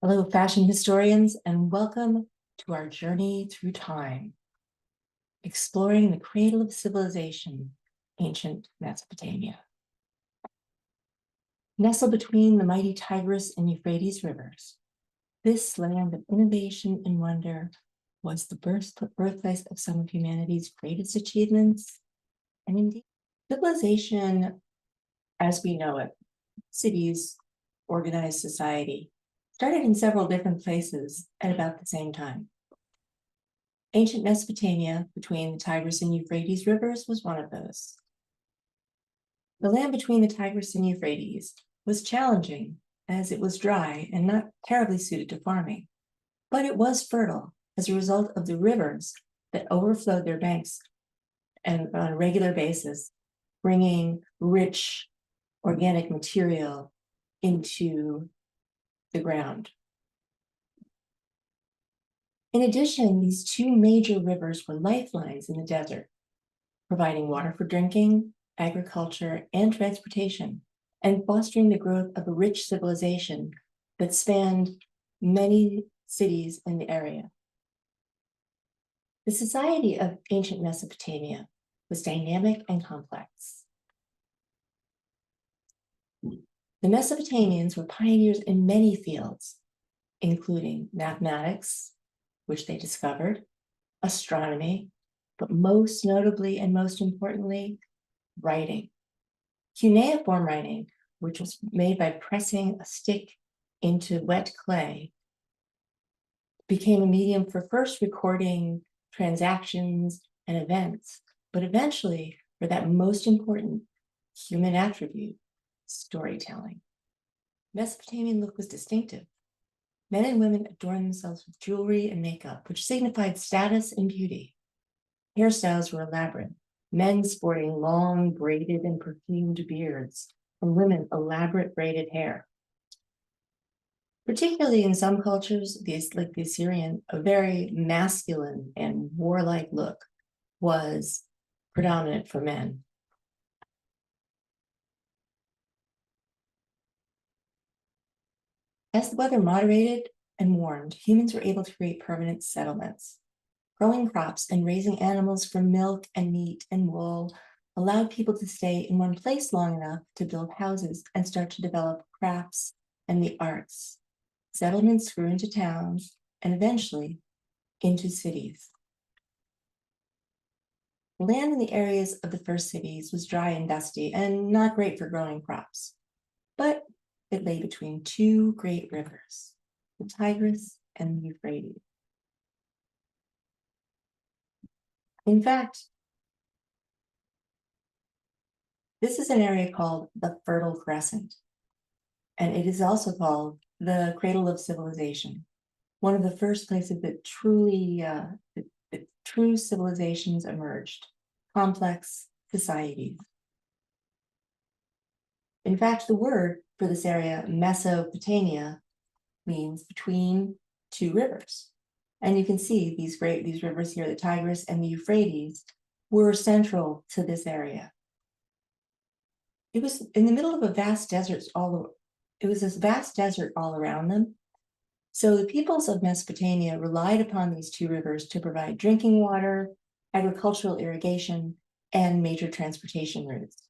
Hello, fashion historians, and welcome to our journey through time, exploring the cradle of civilization, ancient Mesopotamia. Nestled between the mighty Tigris and Euphrates rivers, this land of innovation and wonder was the birthplace of some of humanity's greatest achievements, and indeed, civilization as we know it, cities, organized society, started in several different places at about the same time. Ancient Mesopotamia, between the Tigris and Euphrates rivers, was one of those. The land between the Tigris and Euphrates was challenging as it was dry and not terribly suited to farming, but it was fertile as a result of the rivers that overflowed their banks and on a regular basis, bringing rich organic material into the ground. In addition, these two major rivers were lifelines in the desert, providing water for drinking, agriculture, and transportation, and fostering the growth of a rich civilization that spanned many cities in the area. The society of ancient Mesopotamia was dynamic and complex. The Mesopotamians were pioneers in many fields, including mathematics, which they discovered, astronomy, but most notably and most importantly, writing. Cuneiform writing, which was made by pressing a stick into wet clay, became a medium for first recording transactions and events, but eventually for that most important human attribute, storytelling. Mesopotamian look was distinctive. Men and women adorned themselves with jewelry and makeup, which signified status and beauty. Hairstyles were elaborate, men sporting long, braided and perfumed beards, and women elaborate braided hair. Particularly in some cultures, like the Assyrian, a very masculine and warlike look was predominant for men. As the weather moderated and warmed, humans were able to create permanent settlements. Growing crops and raising animals for milk and meat and wool allowed people to stay in one place long enough to build houses and start to develop crafts and the arts. Settlements grew into towns and eventually into cities. The land in the areas of the first cities was dry and dusty and not great for growing crops, but it lay between two great rivers, the Tigris and the Euphrates. In fact, this is an area called the Fertile Crescent, and it is also called the cradle of civilization, one of the first places that true civilizations emerged, complex societies. In fact, the word for this area, Mesopotamia, means between two rivers. And you can see these rivers here, the Tigris and the Euphrates, were central to this area. It was in the middle of a vast desert it was this vast desert all around them. So the peoples of Mesopotamia relied upon these two rivers to provide drinking water, agricultural irrigation, and major transportation routes.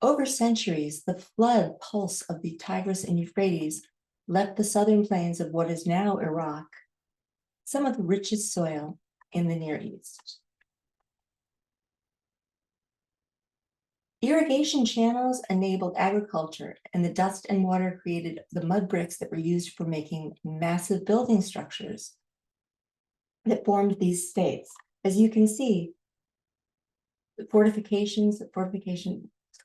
Over centuries, the flood pulse of the Tigris and Euphrates left the southern plains of what is now Iraq some of the richest soil in the Near East. Irrigation channels enabled agriculture, and the dust and water created the mud bricks that were used for making massive building structures that formed these states. As you can see, the fortifications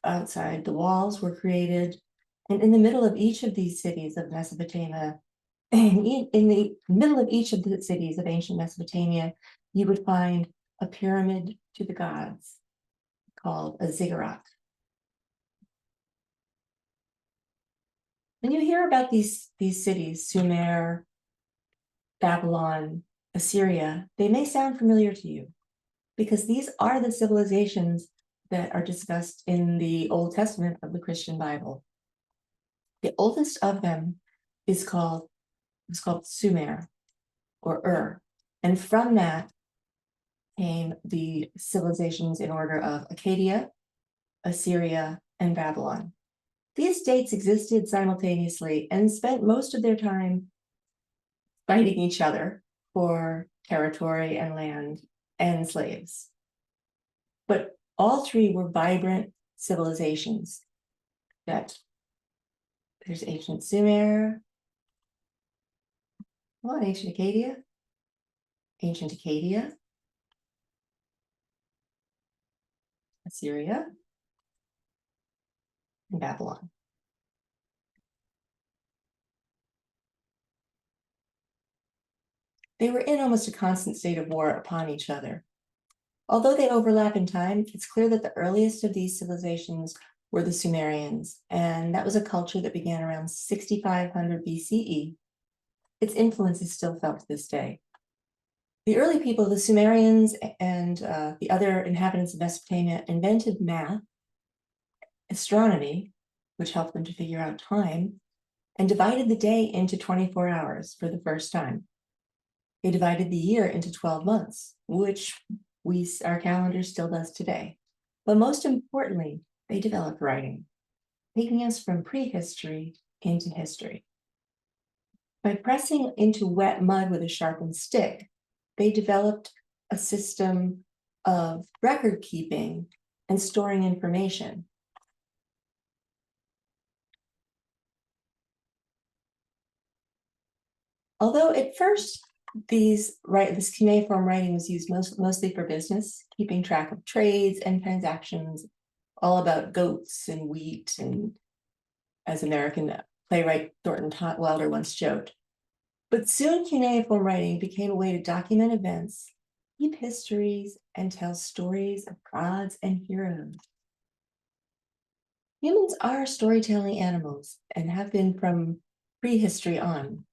outside the walls were created, and in the middle of each of these cities of Mesopotamia, in the middle of each of the cities of ancient Mesopotamia, you would find a pyramid to the gods called a ziggurat. When you hear about these cities, Sumer, Babylon, Assyria, they may sound familiar to you because these are the civilizations that are discussed in the Old Testament of the Christian Bible. The oldest of them is called was called Sumer or Ur. And from that came the civilizations in order of Acadia, Assyria, and Babylon. These states existed simultaneously and spent most of their time fighting each other for territory and land and slaves. But all three were vibrant civilizations. That there's ancient Sumer, ancient Acadia, Assyria, and Babylon. They were in almost a constant state of war upon each other. Although they overlap in time, it's clear that the earliest of these civilizations were the Sumerians, and that was a culture that began around 6500 BCE. Its influence is still felt to this day. The early people, the Sumerians and the other inhabitants of Mesopotamia, invented math, astronomy, which helped them to figure out time, and divided the day into 24 hours for the first time. They divided the year into 12 months, which our calendar still does today. But most importantly, they developed writing, taking us from prehistory into history. By pressing into wet mud with a sharpened stick, they developed a system of record keeping and storing information. Although at first this cuneiform writing was used mostly for business, keeping track of trades and transactions, all about goats and wheat, and as American playwright Thornton Wilder once joked. But soon cuneiform writing became a way to document events, keep histories, and tell stories of gods and heroes. Humans are storytelling animals and have been from prehistory on.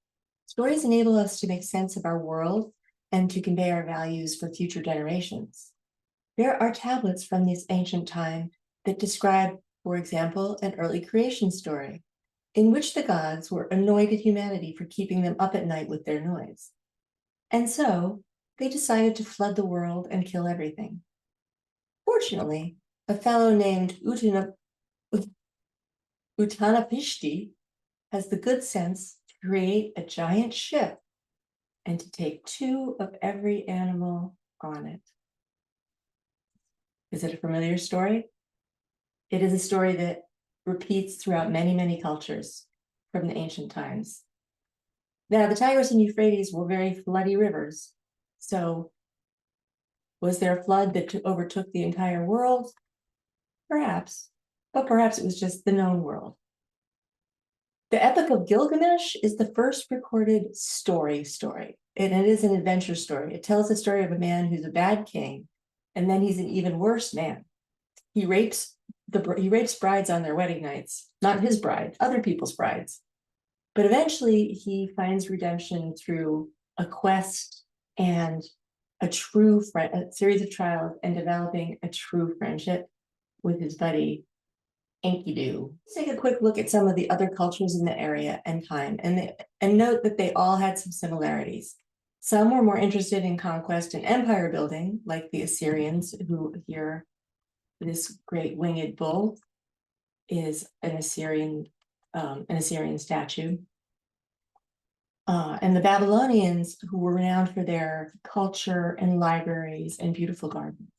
Stories enable us to make sense of our world and to convey our values for future generations. There are tablets from this ancient time that describe, for example, an early creation story in which the gods were annoyed at humanity for keeping them up at night with their noise. And so they decided to flood the world and kill everything. Fortunately, a fellow named Utanapishti has the good sense to create a giant ship and to take 2 of every animal on it. Is it a familiar story? It is a story that repeats throughout many, many cultures from the ancient times. Now, the Tigris and Euphrates were very floody rivers. So was there a flood that overtook the entire world? Perhaps, but perhaps it was just the known world. The Epic of Gilgamesh is the first recorded story, and it is an adventure story. It tells the story of a man who's a bad king, and then he's an even worse man. He rapes brides on their wedding nights, not his bride, other people's brides. But eventually he finds redemption through a quest and a series of trials, and developing a true friendship with his buddy Enkidu. Let's take a quick look at some of the other cultures in the area and time, and note that they all had some similarities. Some were more interested in conquest and empire building, like the Assyrians, who here, this great winged bull is an Assyrian statue. And the Babylonians, who were renowned for their culture and libraries and beautiful gardens.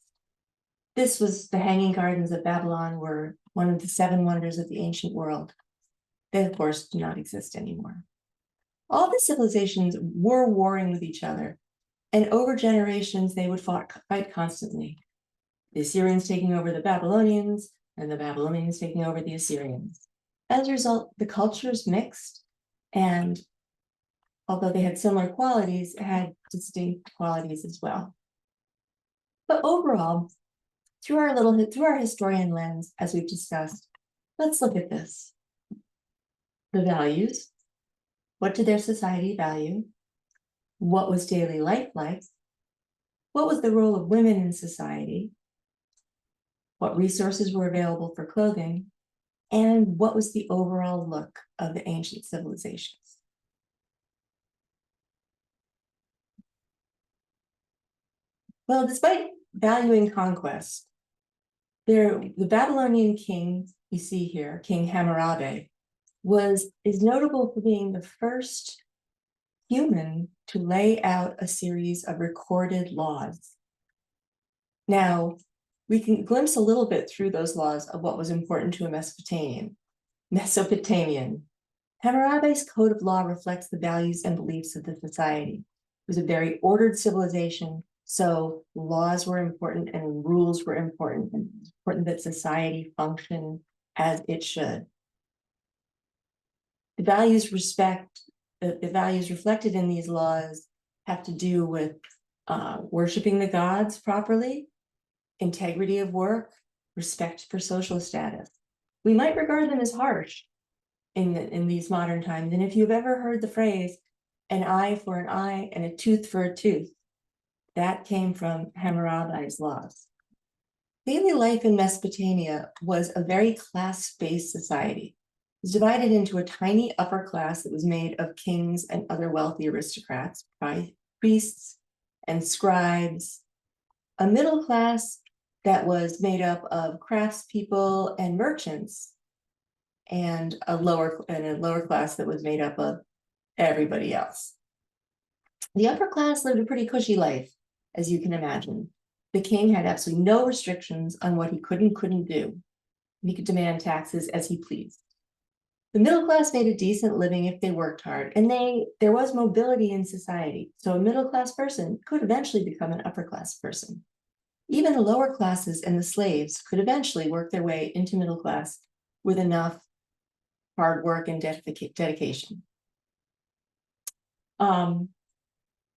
The Hanging Gardens of Babylon were one of the 7 wonders of the ancient world. They, of course, do not exist anymore. All the civilizations were warring with each other, and over generations, they would fight constantly. The Assyrians taking over the Babylonians, and the Babylonians taking over the Assyrians. As a result, the cultures mixed, and although they had similar qualities, had distinct qualities as well. But overall, through our historian lens, as we've discussed, let's look at this. The values. What did their society value? What was daily life like? What was the role of women in society? What resources were available for clothing? And what was the overall look of the ancient civilizations? Well, despite valuing conquest, the Babylonian king you see here, King Hammurabi, is notable for being the first human to lay out a series of recorded laws. Now, we can glimpse a little bit through those laws of what was important to a Mesopotamian. Hammurabi's code of law reflects the values and beliefs of the society. It was a very ordered civilization, so laws were important and rules were important, and it's important that society function as it should. The values reflected in these laws have to do with worshiping the gods properly, integrity of work, respect for social status. We might regard them as harsh in these modern times. And if you've ever heard the phrase, an eye for an eye and a tooth for a tooth, that came from Hammurabi's laws. Daily life in Mesopotamia was a very class-based society. It was divided into a tiny upper class that was made of kings and other wealthy aristocrats, priests and scribes, a middle class that was made up of craftspeople and merchants, and a lower class that was made up of everybody else. The upper class lived a pretty cushy life, as you can imagine. The king had absolutely no restrictions on what he could and couldn't do. He could demand taxes as he pleased. The middle class made a decent living if they worked hard, and there was mobility in society. So a middle class person could eventually become an upper class person. Even the lower classes and the slaves could eventually work their way into middle class with enough hard work and dedication.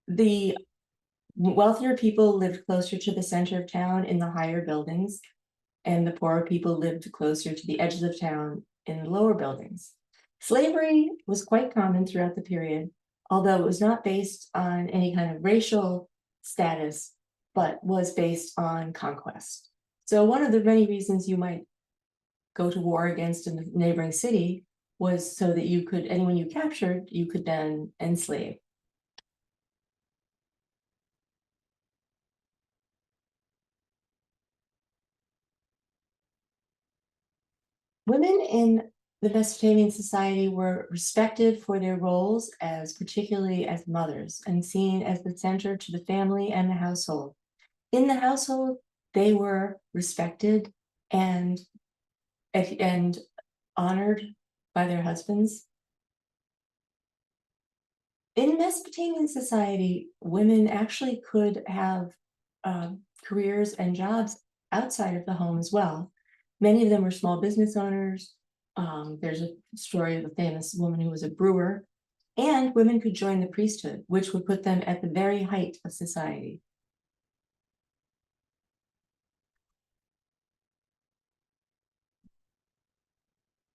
The wealthier people lived closer to the center of town in the higher buildings, and the poorer people lived closer to the edges of town in the lower buildings. Slavery was quite common throughout the period, although it was not based on any kind of racial status, but was based on conquest. So one of the many reasons you might go to war against a neighboring city was so that you could, anyone you captured, you could then enslave. Women in the Mesopotamian society were respected for their roles particularly as mothers, and seen as the center to the family and the household. In the household, they were respected and honored by their husbands. In Mesopotamian society, women actually could have careers and jobs outside of the home as well. Many of them were small business owners. There's a story of a famous woman who was a brewer, and women could join the priesthood, which would put them at the very height of society.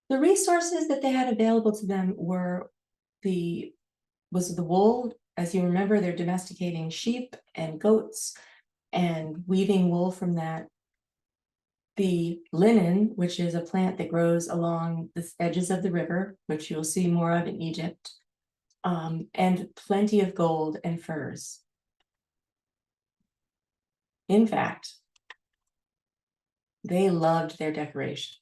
The resources that they had available to them was the wool. As you remember, they're domesticating sheep and goats and weaving wool from that. The linen, which is a plant that grows along the edges of the river, which you'll see more of in Egypt, and plenty of gold and furs. In fact, they loved their decoration.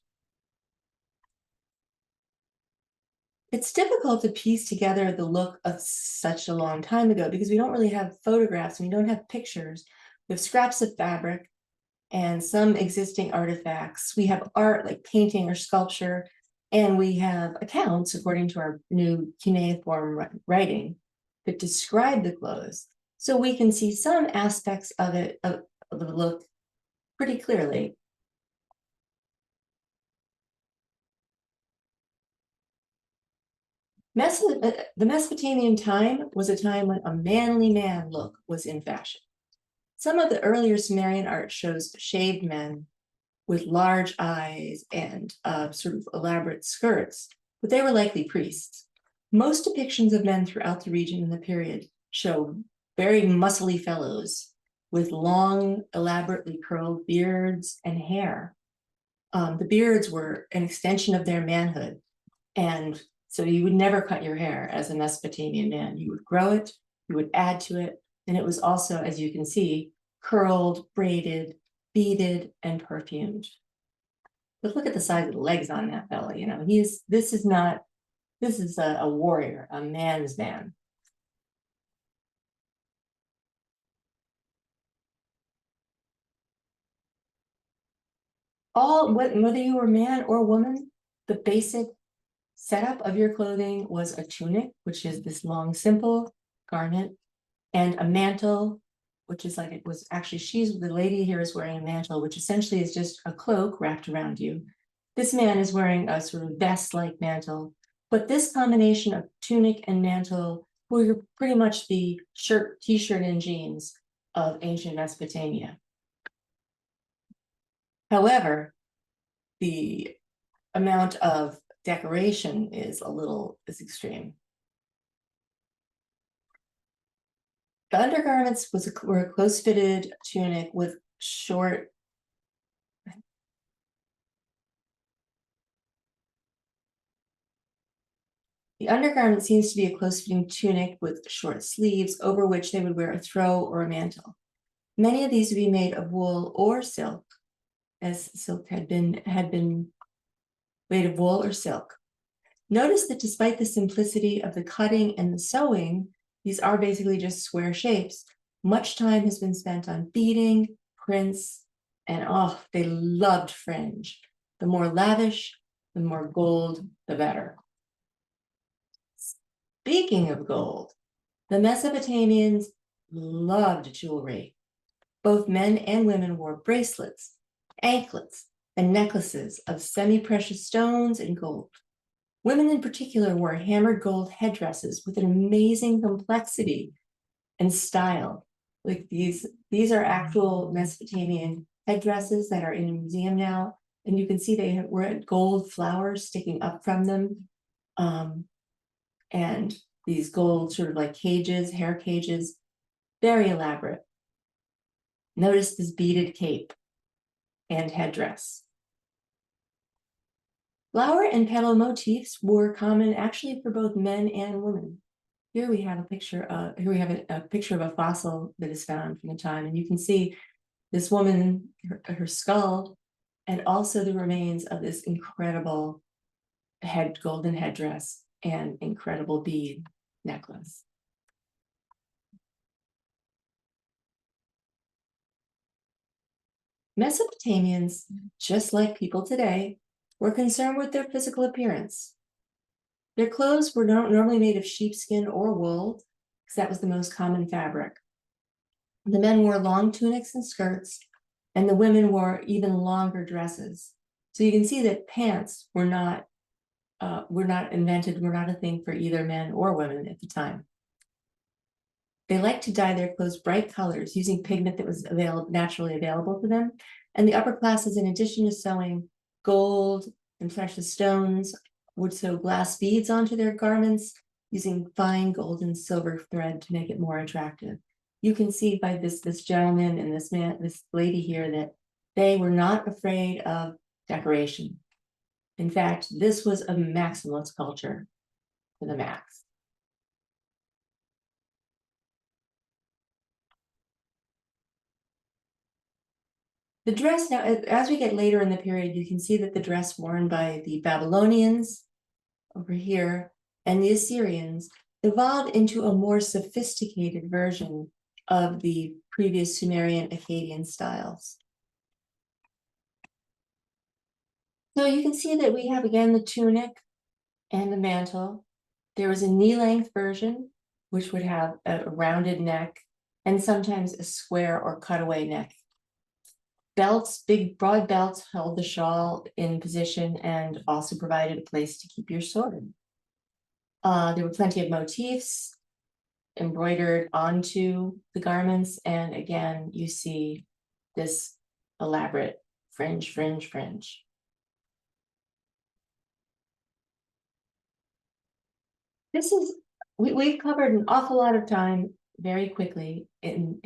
It's difficult to piece together the look of such a long time ago because we don't really have photographs and we don't have pictures. We have scraps of fabric and some existing artifacts. We have art like painting or sculpture, and we have accounts according to our new cuneiform writing that describe the clothes. So we can see some aspects of it, of the look, pretty clearly. The Mesopotamian time was a time when a manly man look was in fashion. Some of the earlier Sumerian art shows shaved men with large eyes and sort of elaborate skirts, but they were likely priests. Most depictions of men throughout the region in the period show very muscly fellows with long, elaborately curled beards and hair. The beards were an extension of their manhood, and so you would never cut your hair as a Mesopotamian man. You would grow it, you would add to it, and it was also, as you can see, curled, braided, beaded, and perfumed. But look at the size of the legs on that fella, you know, this is a warrior, a man's man. Whether you were man or woman, the basic setup of your clothing was a tunic, which is this long, simple garment, and a mantle, which is like, it was actually, the lady here is wearing a mantle, which essentially is just a cloak wrapped around you. This man is wearing a sort of vest-like mantle, but this combination of tunic and mantle were pretty much the shirt, t-shirt, and jeans of ancient Mesopotamia. However, the amount of decoration is extreme. The undergarments were a close-fitted tunic with short. The undergarment seems to be a close-fitting tunic with short sleeves, over which they would wear a throw or a mantle. Many of these would be made of wool or silk, as silk had been made of wool or silk. Notice that despite the simplicity of the cutting and the sewing, these are basically just square shapes. Much time has been spent on beading, prints, and they loved fringe. The more lavish, the more gold, the better. Speaking of gold, the Mesopotamians loved jewelry. Both men and women wore bracelets, anklets, and necklaces of semi-precious stones and gold. Women in particular wore hammered gold headdresses with an amazing complexity and style. Like these are actual Mesopotamian headdresses that are in a museum now, and you can see they were gold flowers sticking up from them, and these gold sort of like cages, hair cages, very elaborate. Notice this beaded cape and headdress. Flower and petal motifs were common actually for both men and women. Here we have a picture of a fossil that is found from the time, and you can see this woman, her skull, and also the remains of this incredible golden headdress and incredible bead necklace. Mesopotamians, just like people today, were concerned with their physical appearance. Their clothes were normally made of sheepskin or wool, because that was the most common fabric. The men wore long tunics and skirts, and the women wore even longer dresses. So you can see that pants were not invented, were not a thing for either men or women at the time. They liked to dye their clothes bright colors using pigment that was naturally available to them. And the upper classes, in addition to sewing gold and precious stones, would sew glass beads onto their garments using fine gold and silver thread to make it more attractive. You can see by this gentleman and this lady here that they were not afraid of decoration. In fact, this was a maximalist culture to the max. The dress, now, as we get later in the period, you can see that the dress worn by the Babylonians over here and the Assyrians evolved into a more sophisticated version of the previous Sumerian Akkadian styles. So you can see that we have again the tunic and the mantle. There was a knee-length version, which would have a rounded neck and sometimes a square or cutaway neck. Belts, big broad belts, held the shawl in position and also provided a place to keep your sword. There were plenty of motifs embroidered onto the garments, and again, you see this elaborate fringe, fringe, fringe. We've covered an awful lot of time very quickly in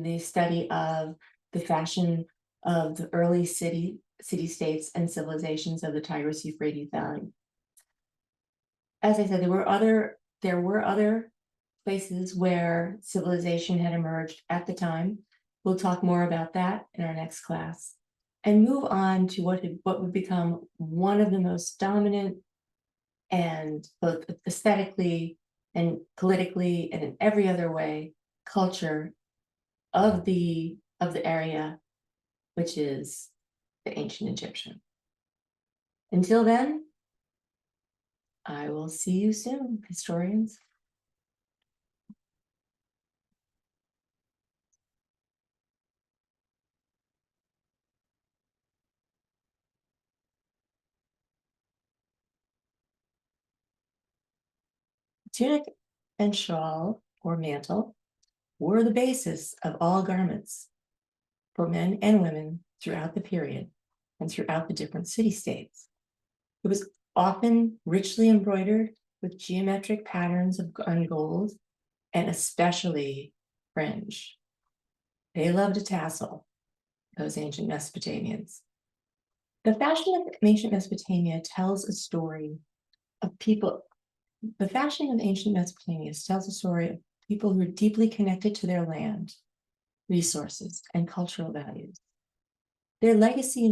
the study of the fashion of the early city-states and civilizations of the Tigris-Euphrates Valley. As I said, there were other places where civilization had emerged at the time. We'll talk more about that in our next class, and move on to what would become one of the most dominant and both aesthetically and politically and in every other way culture of the area, which is the ancient Egyptian. Until then, I will see you soon, historians. Tunic and shawl or mantle were the basis of all garments for men and women throughout the period and throughout the different city-states. It was often richly embroidered with geometric patterns of gold, and especially fringe. They loved a tassel, those ancient Mesopotamians. The fashion of ancient Mesopotamia tells a story of people. The fashion of ancient Mesopotamia tells a story of people who are deeply connected to their land, resources, and cultural values. Their legacy